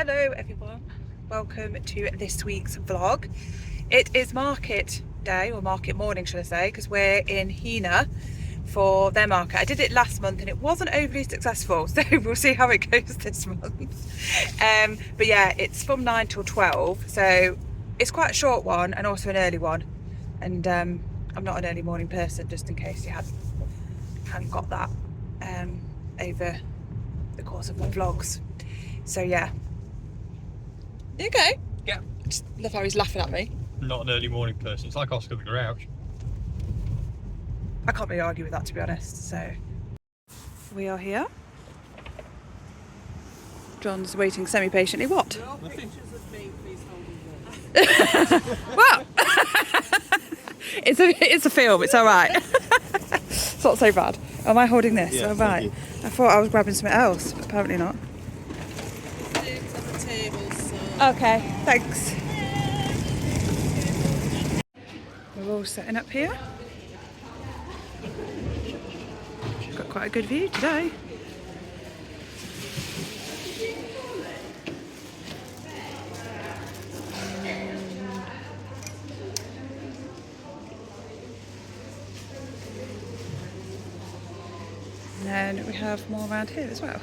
Hello everyone, welcome to this week's vlog. It is market day, or market morning should I say, because we're in Heanor for their market. I did it last month and it wasn't overly successful, so we'll see how it goes this month. But yeah, it's from 9 till 12, so it's quite a short one and also an early one. And I'm not an early morning person, just in case you hadn't got that over the course of my vlogs. So yeah. You okay? Yeah. I just love how he's laughing at me. Not an early morning person. It's like Oscar the Grouch. I can't really argue with that, to be honest. So we are here. John's waiting semi-patiently. What? No pictures of me, please hold this. Well, it's a film. It's all right. It's not so bad. Am I holding this? Yeah, all right. I thought I was grabbing something else, but apparently not. Things on the table, so. Okay, thanks. We're all setting up here. Got quite a good view today. And then we have more around here as well.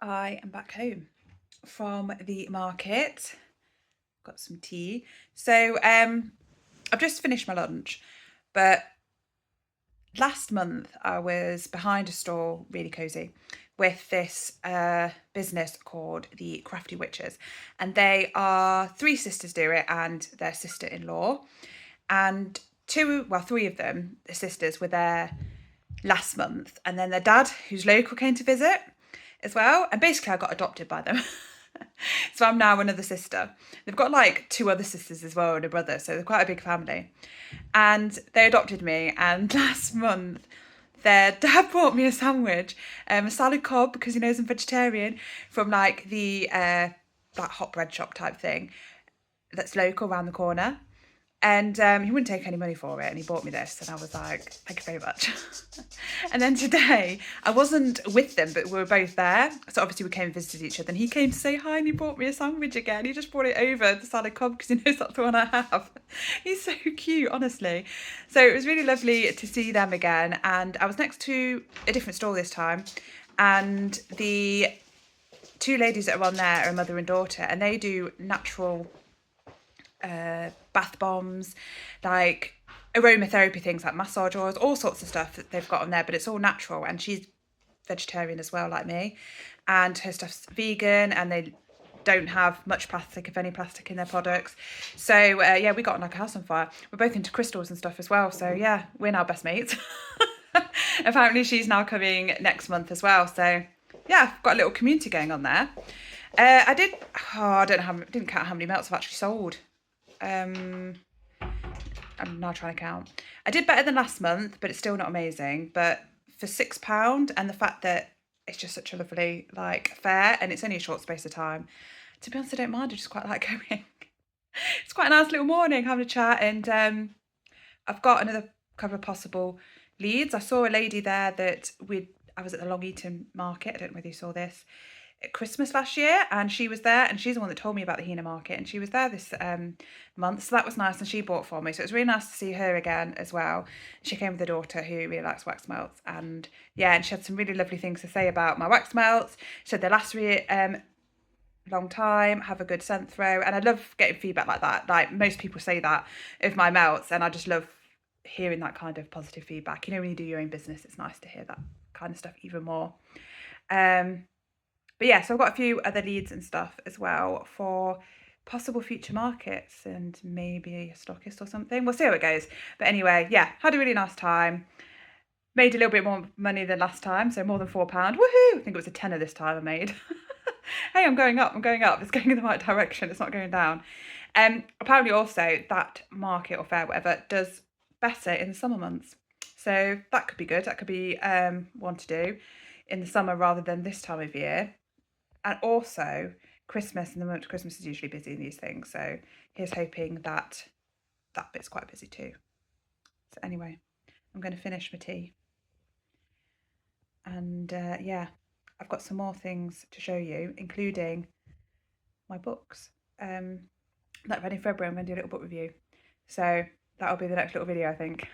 I am back home from the market. Got some tea. So I've just finished my lunch, but last month I was behind a stall, really cozy, with this business called the Crafty Witches, and they are three sisters do it and their sister-in-law, and three of them, the sisters, were there last month, and then their dad, who's local, came to visit as well, and basically I got adopted by them. So I'm now another sister. They've got like two other sisters as well and a brother, so they're quite a big family. And they adopted me, and last month their dad bought me a sandwich, a salad cob, because he knows I'm vegetarian, from like the that hot bread shop type thing that's local around the corner. And he wouldn't take any money for it, and he bought me this, and I was like, thank you very much. And then today, I wasn't with them, but we were both there. So obviously we came and visited each other, and he came to say hi, and he brought me a sandwich again. He just brought it over, the salad cob, because he knows that's the one I have. He's so cute, honestly. So it was really lovely to see them again, and I was next to a different stall this time, and the two ladies that are on there are a mother and daughter, and they do natural bath bombs, like aromatherapy things like massage oils, all sorts of stuff that they've got on there, but it's all natural, and she's vegetarian as well like me, and her stuff's vegan, and they don't have much plastic, if any plastic, in their products. So yeah, we got on like a house on fire. We're both into crystals and stuff as well, so yeah, we're now best mates. Apparently she's now coming next month as well, so yeah, I've got a little community going on there. I didn't count how many melts I've actually sold. I'm now trying to count. I did better than last month, but it's still not amazing. But for £6, and the fact that it's just such a lovely like fair, and it's only a short space of time, to be honest, I don't mind. I just quite like going. It's quite a nice little morning, having a chat, and I've got another couple of possible leads. I saw a lady there that I was at the Long Eaton market. I don't know whether you saw this, at Christmas last year, and she was there, and she's the one that told me about the Heanor market, and she was there this month, so that was nice, and she bought for me, so it was really nice to see her again as well. She came with her daughter, who really likes wax melts, and yeah, and she had some really lovely things to say about my wax melts. She said they last really long time, have a good scent throw, and I love getting feedback like that. Like, most people say that of my melts, and I just love hearing that kind of positive feedback. You know, when you do your own business, it's nice to hear that kind of stuff even more. But yeah, so I've got a few other leads and stuff as well for possible future markets, and maybe a stockist or something. We'll see how it goes. But anyway, yeah, had a really nice time. Made a little bit more money than last time, so more than £4. Woohoo! I think it was a tenner this time I made. Hey, I'm going up. It's going in the right direction. It's not going down. Apparently also that market or fair, whatever, does better in the summer months. So that could be good. That could be one to do in the summer rather than this time of year. And also Christmas, and the month of Christmas is usually busy in these things. So here's hoping that that bit's quite busy too. So anyway, I'm going to finish my tea. And yeah, I've got some more things to show you, including my books. That ready in February, I'm going to do a little book review. So that'll be the next little video, I think.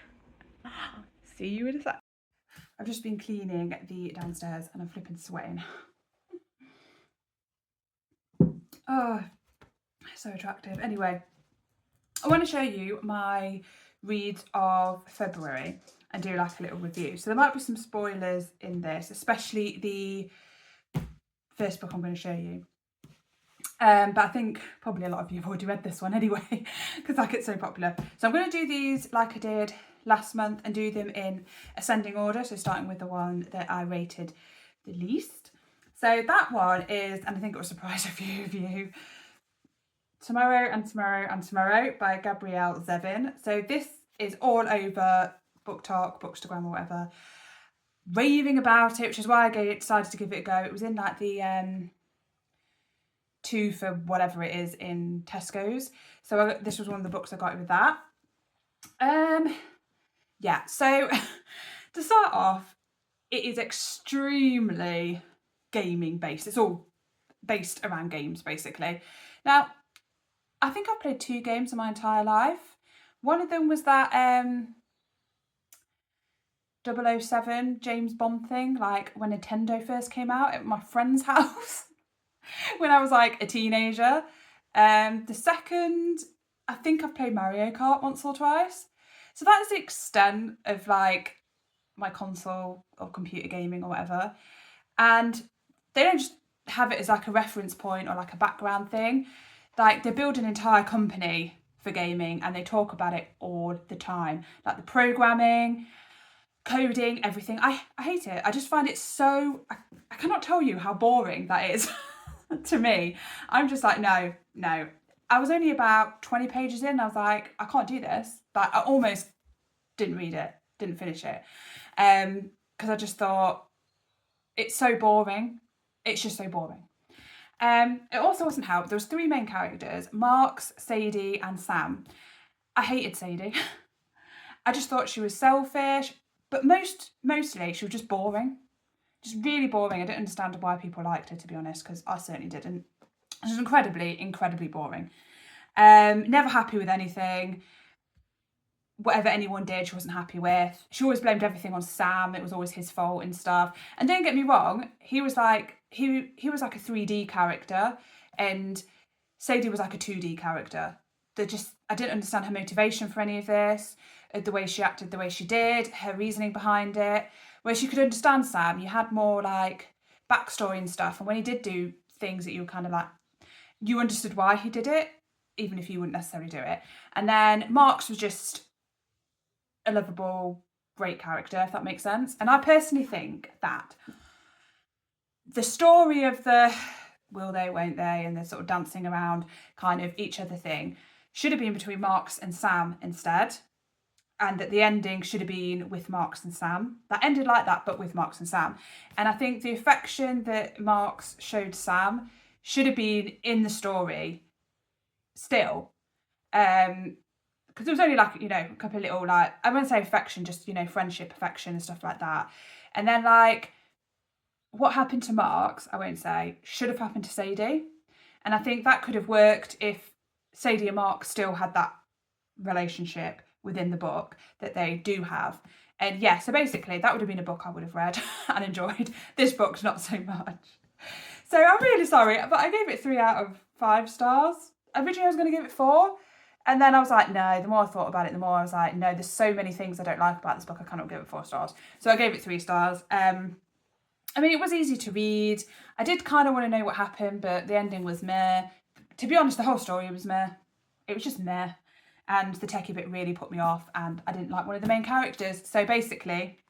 See you in a sec. I've just been cleaning the downstairs and I'm flipping sweating. Oh, so attractive. Anyway, I want to show you my reads of February and do like a little review. So there might be some spoilers in this, especially the first book I'm going to show you. But I think probably a lot of you have already read this one anyway, because like it's so popular. So I'm going to do these like I did last month and do them in ascending order. So starting with the one that I rated the least. So that one is, and I think it will surprise a few of you, Tomorrow and Tomorrow and Tomorrow by Gabrielle Zevin. So this is all over Book Talk, Bookstagram or whatever, raving about it, which is why I decided to give it a go. It was in like the 2 for whatever it is in Tesco's. So this was one of the books I got with that. Yeah, so to start off, it is extremely gaming based. It's all based around games basically. Now, I think I've played 2 games in my entire life. One of them was that 007 James Bond thing, like when Nintendo first came out at my friend's house when I was like a teenager. The second, I think I've played Mario Kart once or twice. So that is the extent of like my console or computer gaming or whatever. And they don't just have it as like a reference point or like a background thing. Like they build an entire company for gaming and they talk about it all the time. Like the programming, coding, everything. I hate it. I just find it so, I cannot tell you how boring that is to me. I'm just like, no. I was only about 20 pages in. I was like, I can't do this. But I almost didn't read it, didn't finish it. Because I just thought, it's so boring. It's just so boring. It also wasn't helped. There was 3 main characters, Marks, Sadie and Sam. I hated Sadie. I just thought she was selfish, but mostly she was just boring. Just really boring. I didn't understand why people liked her, to be honest, because I certainly didn't. She was incredibly boring. Never happy with anything. Whatever anyone did, she wasn't happy with. She always blamed everything on Sam. It was always his fault and stuff. And don't get me wrong, he was like he was like a 3D character, and Sadie was like a 2D character. I didn't understand her motivation for any of this, the way she acted, the way she did, her reasoning behind it. Whereas you could understand Sam, you had more like backstory and stuff. And when he did do things that you were kind of like, you understood why he did it, even if you wouldn't necessarily do it. And then Marks was just a lovable, great character, if that makes sense. And I personally think that the story of the will they, won't they, and the sort of dancing around kind of each other thing should have been between Marks and Sam instead. And that the ending should have been with Marks and Sam. That ended like that, but with Marks and Sam. And I think the affection that Marks showed Sam should have been in the story still. Because it was only like, a couple of little, like, I wouldn't say affection, just, friendship, affection and stuff like that. And then, like, what happened to Marks, I won't say, should have happened to Sadie. And I think that could have worked if Sadie and Marks still had that relationship within the book that they do have. And yeah, so basically that would have been a book I would have read and enjoyed. This book, not so much. So I'm really sorry, but I gave it 3 out of 5 stars. Originally I was going to give it 4. And then I was like, no, the more I thought about it, the more I was like, no, there's so many things I don't like about this book, I cannot give it 4 stars. So I gave it 3 stars. I mean, it was easy to read. I did kind of want to know what happened, but the ending was meh. To be honest, the whole story was meh. It was just meh. And the techie bit really put me off, and I didn't like one of the main characters. So basically,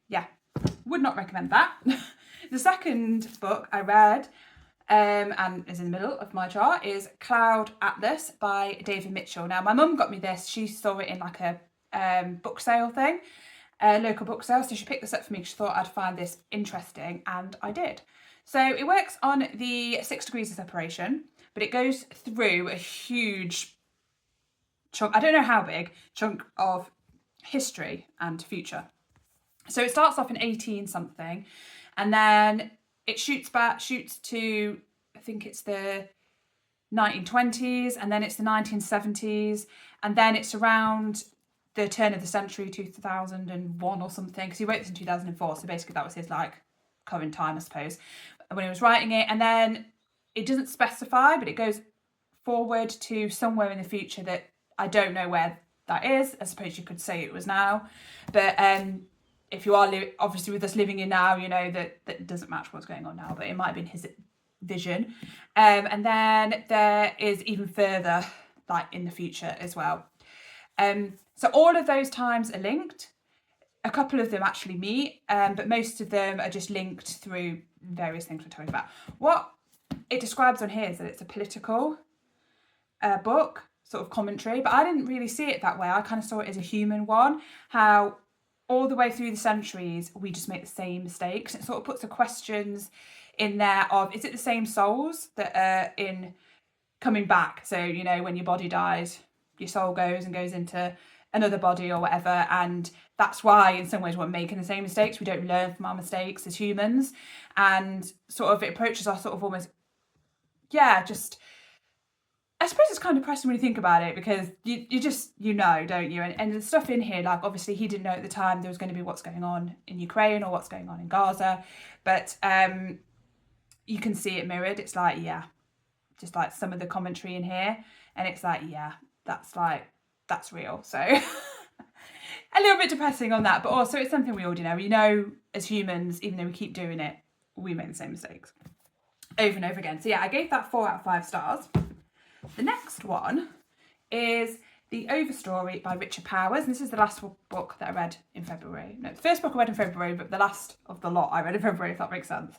yeah, would not recommend that. The second book I read, and is in the middle of my chart, is Cloud Atlas by David Mitchell. Now, my mum got me this. She saw it in like a book sale thing, local book sale. So she picked this up for me because she thought I'd find this interesting, and I did. So it works on the 6 degrees of separation, but it goes through a huge chunk, I don't know how big, chunk of history and future. So it starts off in 18 something, and then it shoots to, I think it's the 1920s, and then it's the 1970s, and then it's around the turn of the century, 2001 or something, because he wrote this in 2004, so basically that was his like current time, I suppose, when he was writing it. And then it doesn't specify, but it goes forward to somewhere in the future that I don't know where that is. I suppose you could say it was now, but if you are obviously with us living in now, you know that doesn't match what's going on now, but it might have been his vision. And then there is even further, like in the future as well. So all of those times are linked. A couple of them actually meet, but most of them are just linked through various things we're talking about. What it describes on here is that it's a political book, sort of commentary, but I didn't really see it that way. I kind of saw it as a human one, how all the way through the centuries we just make the same mistakes. It sort of puts the questions in there of, is it the same souls that are in coming back? So, you know, when your body dies, your soul goes into another body or whatever, and that's why in some ways we're making the same mistakes. We don't learn from our mistakes as humans, and sort of it approaches us sort of almost, just, I suppose it's kind of depressing when you think about it, because you just, you know, don't you? And the stuff in here, like obviously he didn't know at the time there was going to be what's going on in Ukraine or what's going on in Gaza, but you can see it mirrored. It's like, just like some of the commentary in here, and it's like, that's real. So a little bit depressing on that, but also it's something we already know. We know as humans, even though we keep doing it, we make the same mistakes over and over again. So I gave that 4 out of 5 stars. The next one is The Overstory by Richard Powers. And this is the last book that I read in February. No, the first book I read in February, but the last of the lot I read in February, if that makes sense.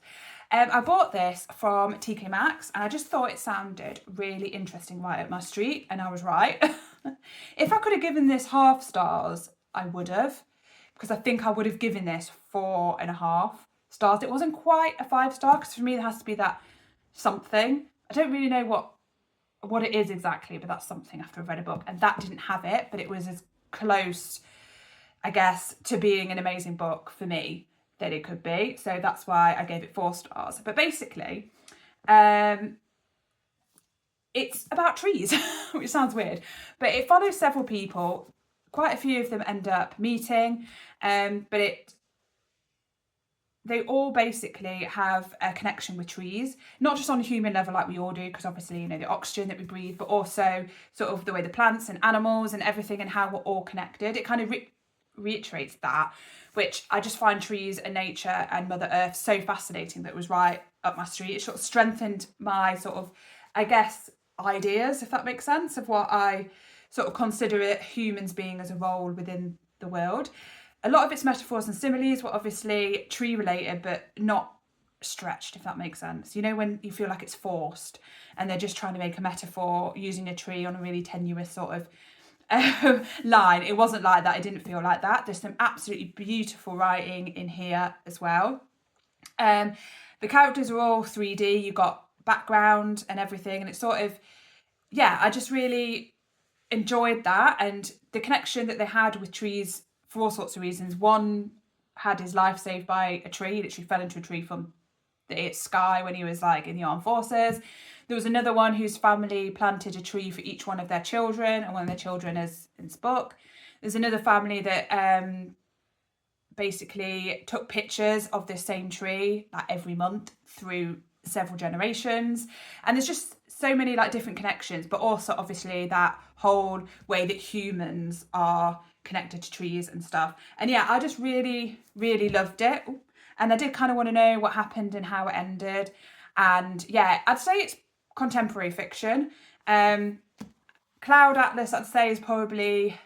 I bought this from TK Maxx, and I just thought it sounded really interesting right up my street, and I was right. If I could have given this half stars, I would have, because I think I would have given this 4.5 stars. It wasn't quite a 5-star, because for me there has to be that something. I don't really know what it is exactly, but that's something after I've read a book, and that didn't have it, but it was as close, I guess, to being an amazing book for me that it could be. So that's why I gave it 4 stars. But basically, it's about trees, which sounds weird, but it follows several people. Quite a few of them end up meeting, but they all basically have a connection with trees, not just on a human level like we all do, because obviously, you know, the oxygen that we breathe, but also sort of the way the plants and animals and everything and how we're all connected. It kind of reiterates that, which I just find trees and nature and Mother Earth so fascinating, that it was right up my street. It sort of strengthened my sort of, I guess, ideas, if that makes sense, of what I sort of consider it humans being as a role within the world. A lot of its metaphors and similes were obviously tree related, but not stretched, if that makes sense. You know, when you feel like it's forced and they're just trying to make a metaphor using a tree on a really tenuous sort of line. It wasn't like that. It didn't feel like that. There's some absolutely beautiful writing in here as well. The characters are all 3D. You got background and everything, and it's sort of, I just really enjoyed that, and the connection that they had with trees for all sorts of reasons. One had his life saved by a tree. He literally fell into a tree from the sky when he was like in the armed forces. There was another one whose family planted a tree for each one of their children, and one of their children is in this book. There's another family that basically took pictures of this same tree like every month through several generations, and there's just so many like different connections, but also obviously that whole way that humans are connected to trees and stuff. And I just really loved it, and I did kind of want to know what happened and how it ended. And I'd say it's contemporary fiction. Cloud Atlas, I'd say, is probably,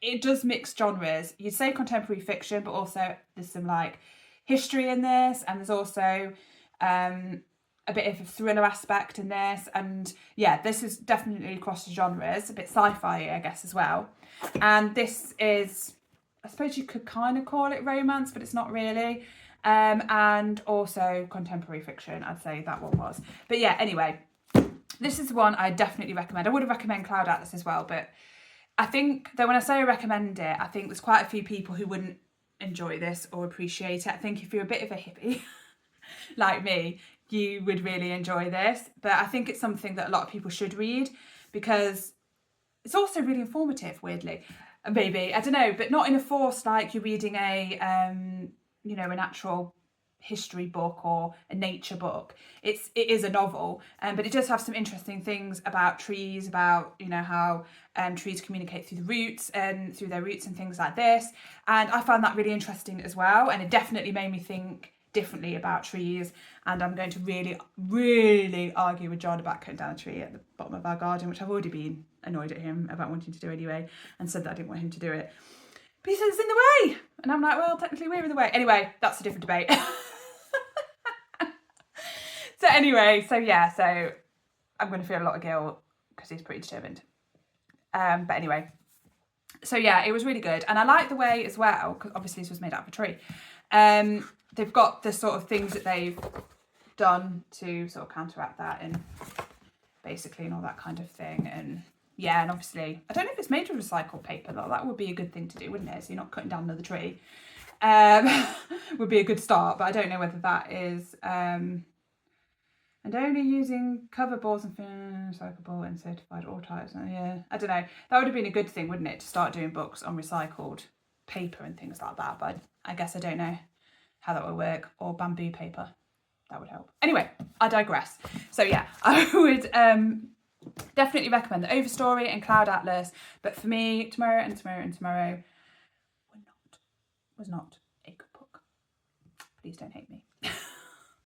it does mix genres. You'd say contemporary fiction, but also there's some like history in this, and there's also a a bit of a thriller aspect in this, and yeah, this is definitely across the genres, a bit sci-fi, I guess, as well. And this is, I suppose you could kind of call it romance, but it's not really. And also contemporary fiction, I'd say that one was. But yeah, anyway, this is one I definitely recommend. I would recommend Cloud Atlas as well, but I think that when I say I recommend it, I think there's quite a few people who wouldn't enjoy this or appreciate it. I think if you're a bit of a hippie like me, you would really enjoy this. But I think it's something that a lot of people should read because it's also really informative, weirdly. Maybe, I don't know, but not in a forced, like you're reading a, you know, an actual history book or a nature book. It is a novel, but it does have some interesting things about trees, about, you know, how trees communicate through the roots and through their roots and things like this. And I found that really interesting as well. And it definitely made me think differently about trees. And I'm going to really argue with John about cutting down a tree at the bottom of our garden, which I've already been annoyed at him about wanting to do anyway, and said that I didn't want him to do it. But he said it's in the way. And I'm like, well, technically we're in the way. Anyway, that's a different debate. So anyway, so yeah, so I'm going to feel a lot of guilt because he's pretty determined. But anyway, so yeah, it was really good. And I like the way as well, because obviously this was made out of a tree. They've got the sort of things that they've done to sort of counteract that and basically and all that kind of thing. And yeah, and obviously, I don't know if it's made of recycled paper though. That would be a good thing to do, wouldn't it? So you're not cutting down another tree. Would be a good start, but I don't know whether that is... and only using cover boards and recyclable and certified all types. Yeah, I don't know. That would have been a good thing, wouldn't it, to start doing books on recycled paper and things like that. But I guess I don't know how that would work. Or bamboo paper. That would help. Anyway, I digress. So yeah, I would definitely recommend The Overstory and Cloud Atlas. But for me, Tomorrow and Tomorrow and Tomorrow was not a good book. Please don't hate me.